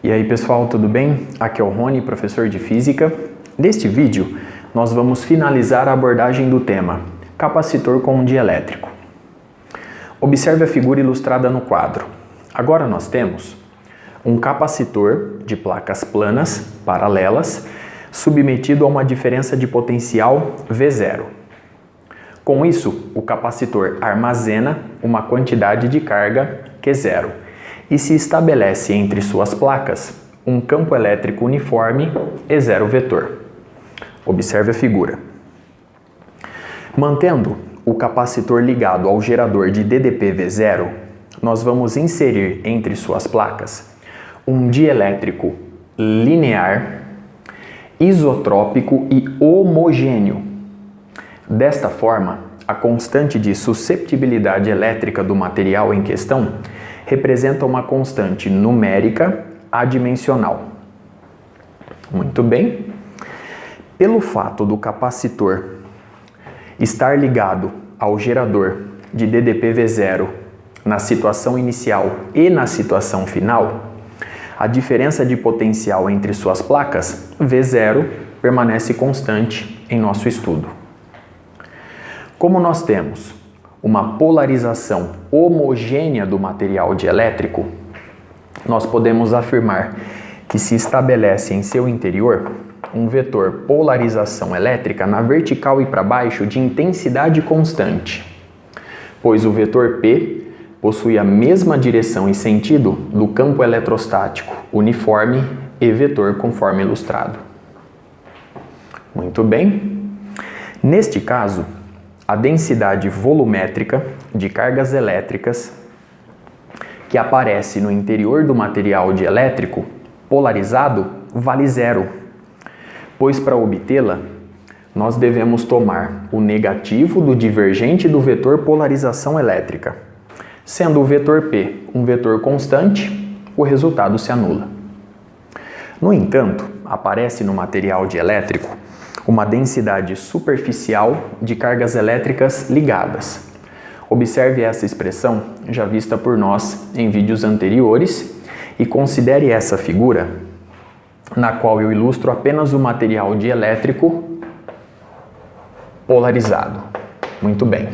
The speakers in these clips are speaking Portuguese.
E aí pessoal, tudo bem? Aqui é o Rony, professor de Física. Neste vídeo, nós vamos finalizar a abordagem do tema capacitor com um dielétrico. Observe a figura ilustrada no quadro. Agora nós temos um capacitor de placas planas, paralelas, submetido a uma diferença de potencial V0. Com isso, o capacitor armazena uma quantidade de carga Q0 e se estabelece entre suas placas um campo elétrico uniforme E0 vetor. Observe a figura. Mantendo o capacitor ligado ao gerador de DDP V0, nós vamos inserir entre suas placas um dielétrico linear, isotrópico e homogêneo. Desta forma, a constante de susceptibilidade elétrica do material em questão representa uma constante numérica adimensional. Muito bem. Pelo fato do capacitor estar ligado ao gerador de DDP V0 na situação inicial e na situação final, a diferença de potencial entre suas placas, V0, permanece constante em nosso estudo. Como nós temos uma polarização homogênea do material dielétrico, nós podemos afirmar que se estabelece em seu interior um vetor polarização elétrica na vertical e para baixo de intensidade constante, pois o vetor P possui a mesma direção e sentido do campo eletrostático uniforme e vetor conforme ilustrado. Muito bem. Neste caso, a densidade volumétrica de cargas elétricas que aparece no interior do material dielétrico polarizado vale zero, pois para obtê-la, nós devemos tomar o negativo do divergente do vetor polarização elétrica. Sendo o vetor P um vetor constante, o resultado se anula. No entanto, aparece no material dielétrico uma densidade superficial de cargas elétricas ligadas. Observe essa expressão já vista por nós em vídeos anteriores e considere essa figura, na qual eu ilustro apenas o material dielétrico polarizado. Muito bem.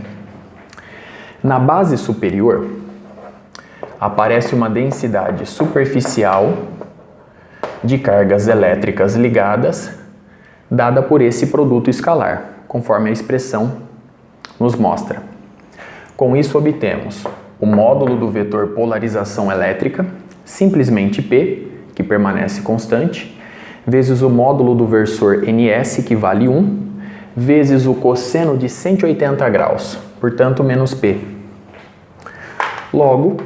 Na base superior, aparece uma densidade superficial de cargas elétricas ligadas, dada por esse produto escalar, conforme a expressão nos mostra. Com isso, obtemos o módulo do vetor polarização elétrica, simplesmente P, que permanece constante, vezes o módulo do versor NS, que vale 1, vezes o cosseno de 180 graus, portanto, menos P. Logo,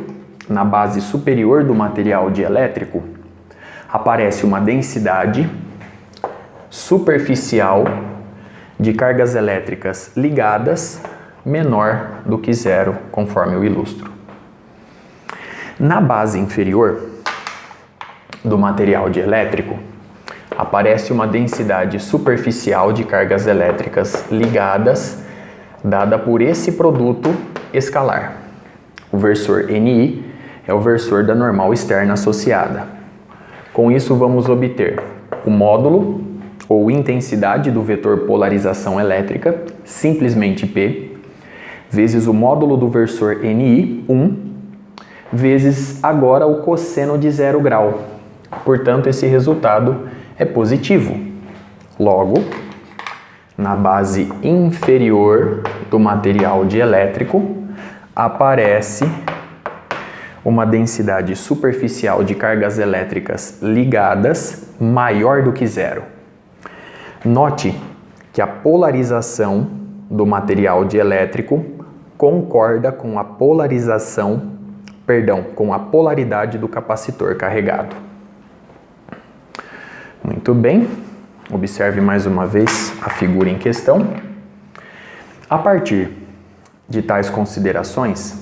na base superior do material dielétrico, aparece uma densidade superficial de cargas elétricas ligadas menor do que zero, conforme eu ilustro. Na base inferior do material dielétrico, aparece uma densidade superficial de cargas elétricas ligadas, dada por esse produto escalar. O versor Ni é o versor da normal externa associada. Com isso, vamos obter o módulo ou intensidade do vetor polarização elétrica, simplesmente P, vezes o módulo do versor Ni, 1, vezes agora o cosseno de 0 grau. Portanto, esse resultado é positivo. Logo, na base inferior do material dielétrico, aparece uma densidade superficial de cargas elétricas ligadas maior do que zero. Note que a polarização do material dielétrico concorda com a com a polaridade do capacitor carregado. Muito bem. Observe mais uma vez a figura em questão. A partir de tais considerações,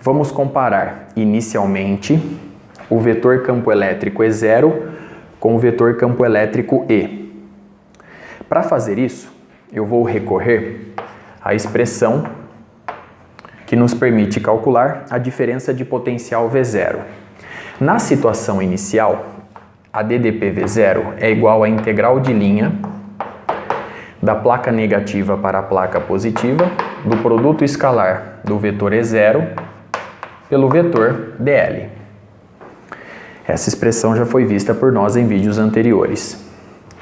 vamos comparar inicialmente o vetor campo elétrico E0 com o vetor campo elétrico E. Para fazer isso, eu vou recorrer à expressão que nos permite calcular a diferença de potencial V0. Na situação inicial, a DDP-V0 é igual à integral de linha da placa negativa para a placa positiva do produto escalar do vetor E0 pelo vetor DL. Essa expressão já foi vista por nós em vídeos anteriores.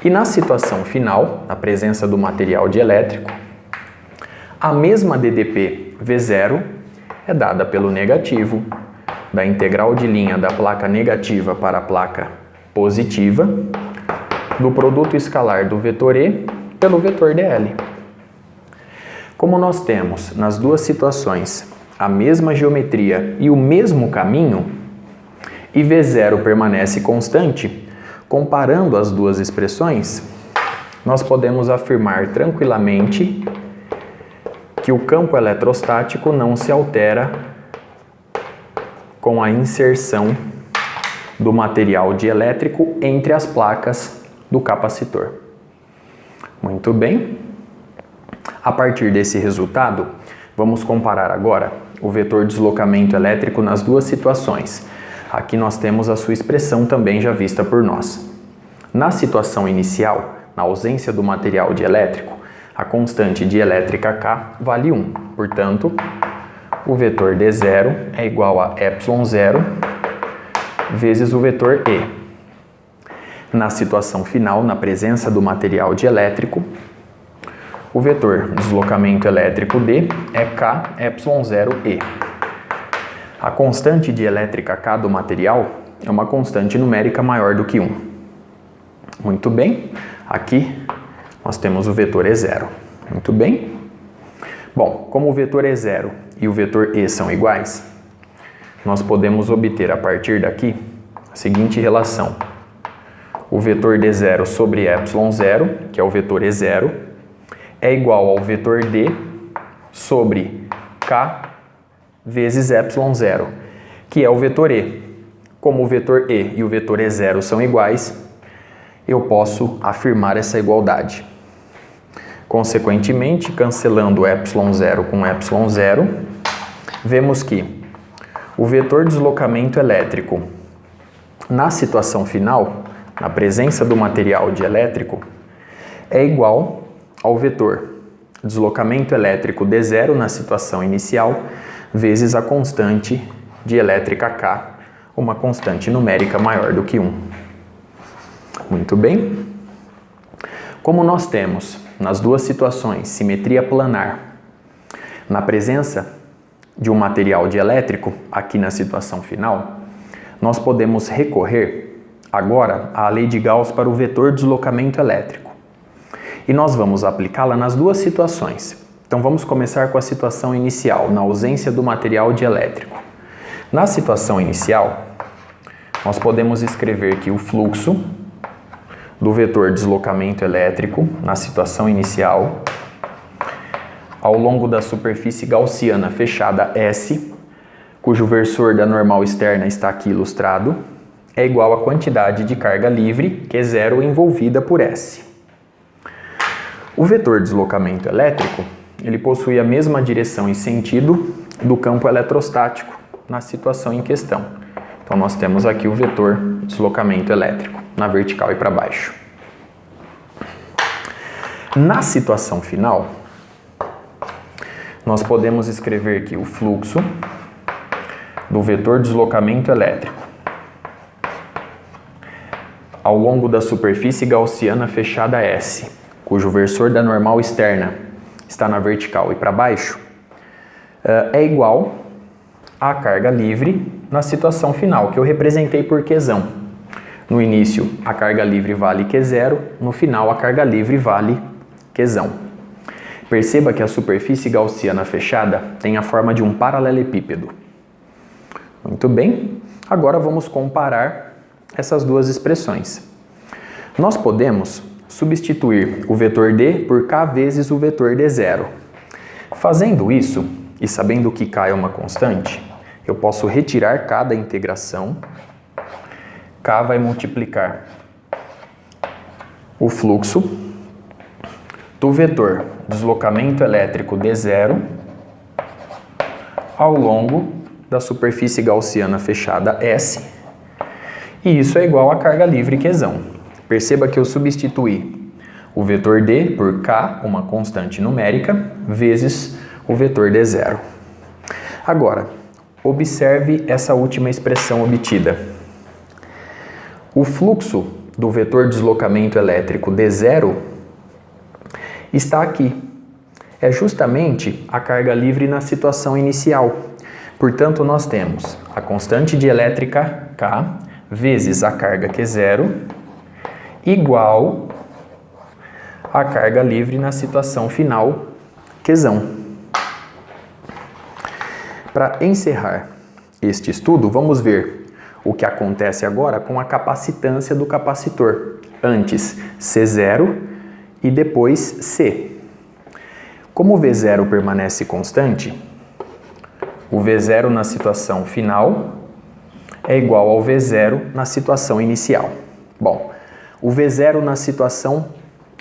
E na situação final, na presença do material dielétrico, a mesma DDP V0 é dada pelo negativo da integral de linha da placa negativa para a placa positiva do produto escalar do vetor E pelo vetor DL. Como nós temos nas duas situações a mesma geometria e o mesmo caminho, e V0 permanece constante, comparando as duas expressões, nós podemos afirmar tranquilamente que o campo eletrostático não se altera com a inserção do material dielétrico entre as placas do capacitor. Muito bem. A partir desse resultado, vamos comparar agora o vetor deslocamento elétrico nas duas situações. Aqui nós temos a sua expressão também já vista por nós. Na situação inicial, na ausência do material dielétrico, a constante dielétrica K vale 1. Portanto, o vetor D0 é igual a ε0 vezes o vetor E. Na situação final, na presença do material dielétrico, o vetor deslocamento elétrico D é K ε0E. A constante dielétrica K do material é uma constante numérica maior do que 1. Muito bem, aqui nós temos o vetor E0. Muito bem. Bom, como o vetor E0 e o vetor E são iguais, nós podemos obter a partir daqui a seguinte relação. O vetor D0 sobre ε0, que é o vetor E0, é igual ao vetor D sobre K vezes ε0, que é o vetor E. Como o vetor E e o vetor E0 são iguais, eu posso afirmar essa igualdade. Consequentemente, cancelando ε0 com ε0, vemos que o vetor deslocamento elétrico na situação final, na presença do material dielétrico, é igual ao vetor deslocamento elétrico D0 na situação inicial vezes a constante dielétrica K, uma constante numérica maior do que 1. Muito bem. Como nós temos nas duas situações simetria planar, na presença de um material dielétrico, aqui na situação final, nós podemos recorrer agora à lei de Gauss para o vetor deslocamento elétrico. E nós vamos aplicá-la nas duas situações. Então vamos começar com a situação inicial, na ausência do material dielétrico. Na situação inicial, nós podemos escrever que o fluxo do vetor deslocamento elétrico, na situação inicial, ao longo da superfície gaussiana fechada S, cujo versor da normal externa está aqui ilustrado, é igual à quantidade de carga livre, Q0, envolvida por S. O vetor deslocamento elétrico, ele possui a mesma direção e sentido do campo eletrostático na situação em questão. Então nós temos aqui o vetor deslocamento elétrico, na vertical e para baixo. Na situação final, nós podemos escrever que o fluxo do vetor deslocamento elétrico ao longo da superfície gaussiana fechada S, cujo versor da normal externa está na vertical e para baixo, é igual à carga livre na situação final, que eu representei por Qzão. No início, a carga livre vale Q0, no final, a carga livre vale Qzão. Perceba que a superfície gaussiana fechada tem a forma de um paralelepípedo. Muito bem, agora vamos comparar essas duas expressões. Nós podemos substituir o vetor D por K vezes o vetor D0. Fazendo isso, e sabendo que K é uma constante, eu posso retirar K da integração. K vai multiplicar o fluxo do vetor deslocamento elétrico D0 ao longo da superfície gaussiana fechada S, E isso é igual a carga livre Qzão. Perceba que eu substituí o vetor D por K, uma constante numérica, vezes o vetor D0. Agora, observe essa última expressão obtida. O fluxo do vetor deslocamento elétrico D0 está aqui. É justamente a carga livre na situação inicial. Portanto, nós temos a constante dielétrica K vezes a carga Q0 igual a carga livre na situação final Qzão. Para encerrar este estudo, vamos ver o que acontece agora com a capacitância do capacitor. Antes C0 e depois C. Como o V0 permanece constante, o V0 na situação final é igual ao V0 na situação inicial. Bom, o V0 na situação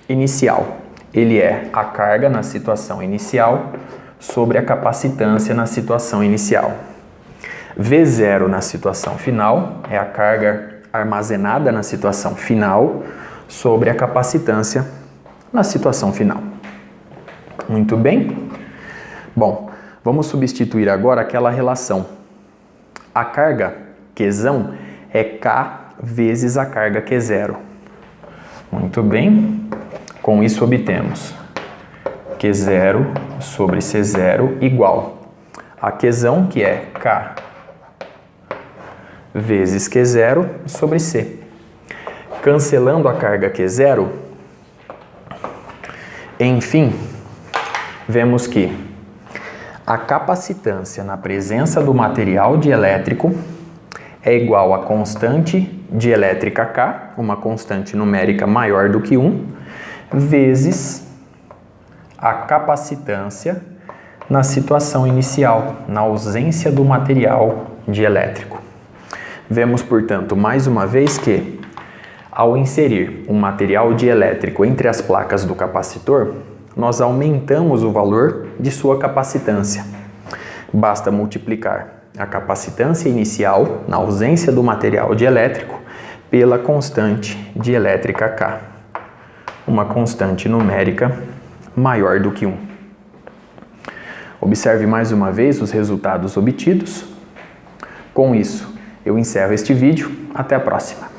inicial, ele é a carga na situação inicial sobre a capacitância na situação inicial. V0 na situação final é a carga armazenada na situação final sobre a capacitância na situação final. Muito bem? Bom, vamos substituir agora aquela relação. A carga Qzão é K vezes a carga Q0. Muito bem? Com isso obtemos Q0 sobre C0 igual a Qzão, que é K vezes Q0 sobre C. Cancelando a carga Q0, enfim, vemos que a capacitância na presença do material dielétrico é igual a constante dielétrica K, uma constante numérica maior do que 1, vezes a capacitância na situação inicial, na ausência do material dielétrico. Vemos, portanto, mais uma vez que, ao inserir um material dielétrico entre as placas do capacitor, nós aumentamos o valor de sua capacitância. Basta multiplicar a capacitância inicial, na ausência do material dielétrico, pela constante dielétrica K, uma constante numérica maior do que 1. Observe mais uma vez os resultados obtidos. Com isso, eu encerro este vídeo. Até a próxima!